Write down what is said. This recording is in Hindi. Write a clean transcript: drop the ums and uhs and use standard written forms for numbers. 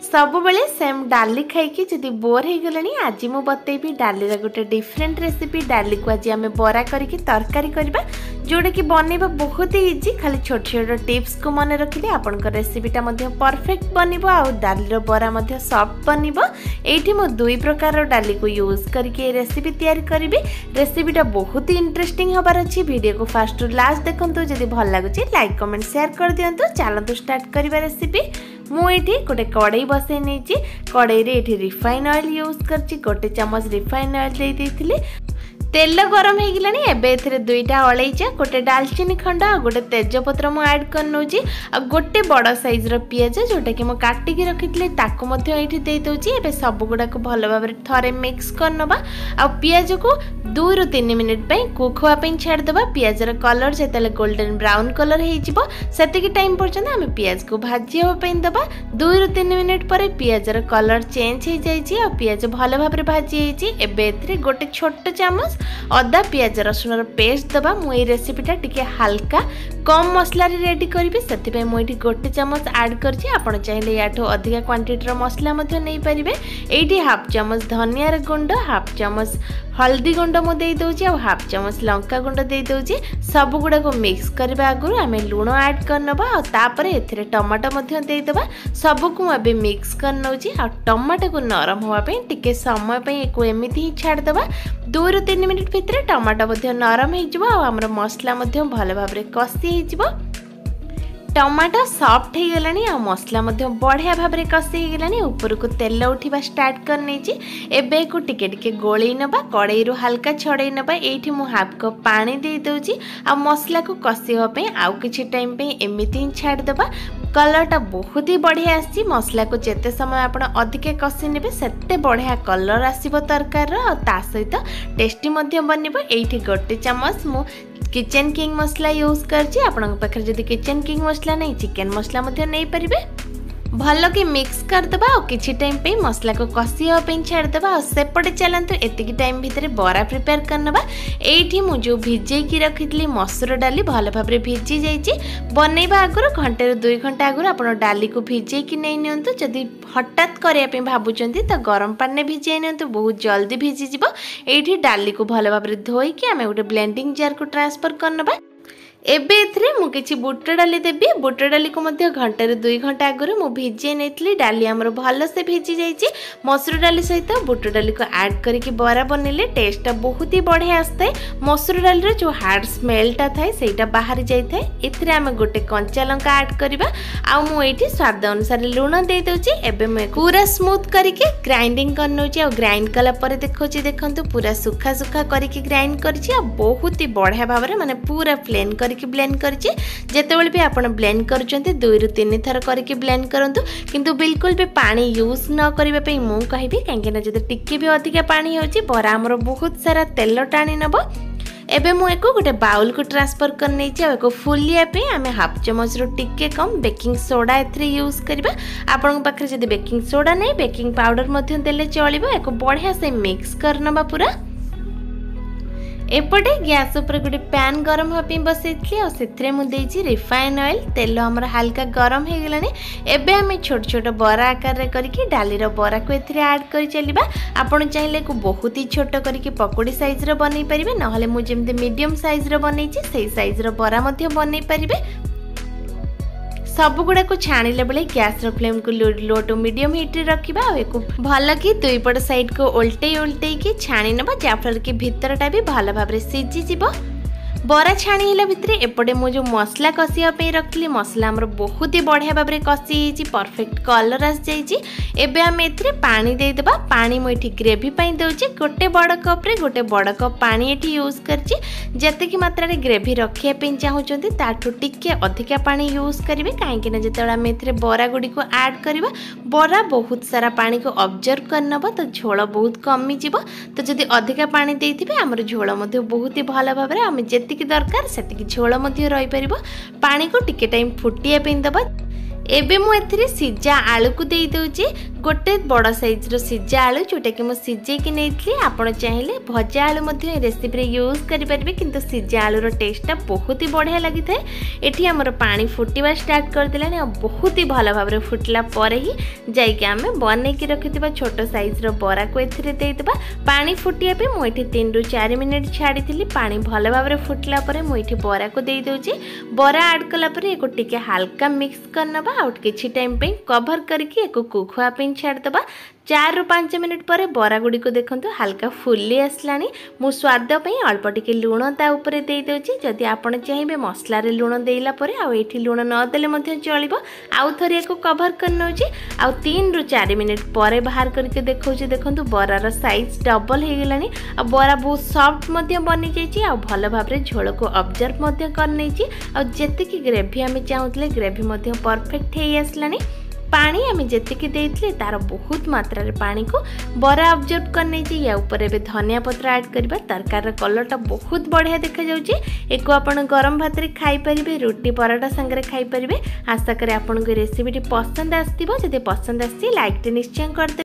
सब बेले सेम डाली खाई जदि बोर हो गले आज मु बतेबी डाली गोटे डिफरेंट रेसिपी। डाली को आज आम बरा करके तरकारी करबा जोड़ा कि बनइबा बहुत ही इजी। खाली छोट छोट टिप्स को मन रखिले आपन रेसिपीटा परफेक्ट बनिबो आ डाली बरा सॉफ्ट बनिबो। एठी मु दुई प्रकार डाली को यूज करके रेसिपी तैयारी करी। रेसिपीटा बहुत ही इंटरेस्टिंग होबार अछि। वीडियो को फर्स्ट टू लास्ट देखंतु। जदि भल लागुची लाइक कमेंट शेयर कर दियंतु। चलंतु स्टार्ट करबा रेसिपी। मु एठी गोटे कड़ाई बसई नहीं कड़ाई रे एठी रिफाइन ऑयल यूज करछि। गोटे चम्मच रिफाइन ऑयल दे देथिले। तेल गरम हो गलानी। एबे एथिरे दुईटा अलैचा गोटे दालचीनी खंड आ गोटे तेजपत्र मु ऐड कर नउची आ गोटे बड़ साइज रो पियाज जोटा कि मु काटी के रखितले ताको मध्ये एठी दे दोची। एबे सब गुडा को भलो भाबरे थरे मिक्स करनबा आ पियाज को 2 ରୁ 3 मिनिट पई कुक होआ पई छाड़ देबा। पियाज रो कलर जेतले गोल्डन ब्राउन कलर हे जिवो सेति की टाइम पर्यंत हम पियाज को भाजी हो पई दबा। 2 ରୁ 3 मिनिट परे पियाज रो कलर चेंज हे जाई छी आ पियाज भलो भाबरे भाजी हे छी। एबे एथिरे गोटे छोट चम्मच अदा पियाज रसुन पेस्ट दबा। मु ए रेसिपीटा टिके हल्का कम मसला रे रेडी करबी सेति पे मु एठी गोटे चम्मच ऐड करछि। आपण चाहिले याठो अधिका क्वांटिटी रो मसला मध्ये नै परिबे। एठी हाफ चम्मच धनिया रे गुंड, हाफ चम्मच हल्दी गुंड मु दे दोछि आ हाफ चम्मच लंका गुंड दे दोछि। सब गुडा को मिक्स करबा आगु आमे लूण ऐड करनबा आ तापरे एथिरे टमाटो मध्ये दे देबा। सब को अबे मिक्स कर नउछि आ टमाटो को नरम होवा पे टिके समय पे एको एमिति ही छाड़ देबा। 2 ରୁ 3 मिनिट भितर टमाटो मध्ये नरम हे जिवो आ हमर मसला मध्ये भलो भाबरे कसी हे जिवो। टमाटो सॉफ्ट हो गलानी आ मसला मध्ये बढ़िया भाबरे कसी हो गलानी। ऊपर को तेल उठिबा स्टार्ट कर नेची। एबे को टिके टिके गोळी नबा। कड़ाई रो हल्का छड़ाई नबा। एठी मु हाफ कप पानी दे दोची आ मसला को कसी हो पे आ किछि टाइम पे एमिति छाड़ देबा। कलरटा बहुत ही बढ़िया आसी। मसला को जेते समय आपण अधिक कसी नेबे सेते बढ़िया कलर आसीबो तरकार रो आ ता सहित टेस्टी मध्ये बनिबो। एठी गोटे चम्मच मु किचन किंग मसला यूज करछि। आपन पाखर जदि किचन किंग मसला नहीं चिकन मसला मध्ये नहीं परिबे। भलो कि मिक्स कर दबा और किछि टाइम पे मसला को कसी हो पे छाड़ दबा। और सेपटे चलंतु एतिकी टाइम भितर बरा प्रिपेयर करनबा। एठी मु जो भिजै की रखितली मसूर डाली भलो भाबरे भिजी जाईची। बनैबा आगुर घंटे 2 घंटा आगुर आपण डाली को भिजै की नै नियंतु। जदि हठात करिया पे भाबुचंती त गरम पानी भिजै नियंतु बहुत जल्दी भिजी जिवो। एठी डाली को भलो भाबरे धोई की आमे उटे ब्लेंडिंग जार को ट्रांसफर करनबा। एबे एथरे मु किछि बुट डाली देबी। बुट डाली को मध्ये घंटे 2 घंटा आगुर मु भिजे नेतली। डाली हमर भलो से भिजी जाईची। मसूर डाली सहित बुट डाली को ऐड करके बरा बनेले टेस्ट बहुत ही बढ़िया आस्ते। मसूर डाली रे जो हार्ड स्मेलटा थाए सेटा बाहर जाई थाए। एथरे हम गोटे कंचा लंका ऐड करबा आ मु एठी स्वाद अनुसार लूण दे दोची। एबे मैं पूरा स्मूथ करके ग्राइंडिंग कर नउची आ ग्राइंड कला परे देखोची देखंतु पूरा सुखा सुखा करके ग्राइंड करची आ बहुत ही बढ़िया भाबरे माने पूरा प्लेन करके ब्लेंड करची। जेतेबेले भी आपण ब्लेंड करचंती 2 ରୁ 3 थर करके ब्लेंड करंतु। किंतु बिल्कुल भी पानी यूज न करबा पे मु कहबी काहे ना जदि टिके भी अधिक पानी होची बरा हमर बहुत सारा तेल टाणी नबो। एबे मु एको गोटे बाउल को ट्रांसफर कर नै छी। एको फुलिया पे आमे हाफ चम्मच रो टिके कम बेकिंग सोडा एथरे यूज करबा। आपन पाखरे जदि बेकिंग सोडा नै बेकिंग पाउडर मध्ये देले चलिबो। एको बढ़िया से मिक्स करनबा पूरा। एपटे गैस ऊपर गोटे पैन गरम होपी बसैथली और सेथरे मु देछि रिफाइन ऑयल। तेल हमर हल्का गरम हे गेलानी। एबे हम छोट छोट बरा आकार रे करके डाली रो बरा को एथरे ऐड करि चलिबा। आपण चाहिले को बहुत ही छोट करके पकोड़ी साइज रो बनै परिबे। नहले मु जेमते मीडियम साइज रो बनैछि सेही साइज रो बरा मध्ये बनै परिबे। सब गुडा को छाणिले बेले गैस रो फ्लेम को लो टू मीडियम हीट रे रखिबा। आ एको भल कि दुई पट साइड को उल्टे उल्टे की छाणी नबा जाफर कि भीतरटा भी भल भाबरे सिझी जिवो। बरा छाणी हिला भितरे एपटे मु जो मसला कसिया पे रखली मसला हमर बहुत ही बढ़िया भाबरे कसी हिची परफेक्ट कलर आस जाईची। एबे हम एथरे पानी दे देबा। पानी मु एठी ग्रेवी पई देउची। गोटे बड़ कप रे गोटे बड़ कप पानी एठी यूज करची। जते की मात्रा रे ग्रेवी रखिया पे चाहउचंती ताठू टिके अधिका पानी यूज करिवे काहे कि ना जेतेला हम एथरे बरा गुडी को ऐड करबा बरा बहुत सारा पानी को ऑब्जर्व करनबा तो झोल बहुत कमी जिवो। तो जदी अधिका पानी देथिबे हमर झोल मध्ये बहुत ही भलो भाबरे हम जेति दरकार सेतिकी झोल मध्ये रही परिबो। पानी को टिके टाइम फुटिया पे दबा। एबे मु एथिरे सिजा आलू को दे दोची। गोटे बड़ साइज रो सिजा आलू जोटा कि मुझे सिझे नहीं आपण चाहिए भजा आलू रेसिपी यूज करेंगे किंतु सिजा आलू रो टेस्टा बहुत ही बढ़िया लगी था। ये आमर पानी फुटवा स्टार्ट करदेला बहुत ही भल भाव में फुटला ही जाइए आम बन की रखि छोट साइज रो बरा को देदेबा। पानी फुटिया पे मुझे 3 ରୁ 4 मिनिट छाड़ी पानी भल भाव में फुटला मुझे बरा को दे दूची। बरा आड कलापर टिके हल्का मिक्स करनबा आउट किछि टाइम पे कवर करके कुक हुआ छाड़दबा। 4 ରୁ 5 मिनिट पर बरा गुड़ी को देखो हल्का फुली आसलानी। मु स्वाद अल्प टिके लुण ता ऊपर दे दोची। जदि आपण चाहिए मसला रे लुण देला परे आ एठी लुण न देले मध्य चलिबो। आउ थरे को कवर कर नउची। आ 3 ରୁ 4 मिनिट पर बाहर करके देखौची। देखंतु बरार साइज डबल हे गेलानी। आ बरा बहुत सॉफ्ट मध्य बनी जाईची। आ भल भाव रे झोल को ऑब्जर्व मध्य कर नैची। आ जेते की ग्रेवी हमें चाहूतले ग्रेवी मध्य परफेक्ट हे आसलानी। पानी आम जी देते तार बहुत मात्रा रे पानी को बरा ऑब्जर्व करने या ऊपर एबे धनिया पत्र ऐड करबा। तरकार कलरटा बहुत बढ़िया देखा जाउची। एको आपण गरम भात रे खाई परिबे, रोटी पराठा संगे खाई परिबे। आशा करे आपण को रेसिपीटी पसंद आस्तिबो। जदि पसंद आसी लाइक टे निश्चय कर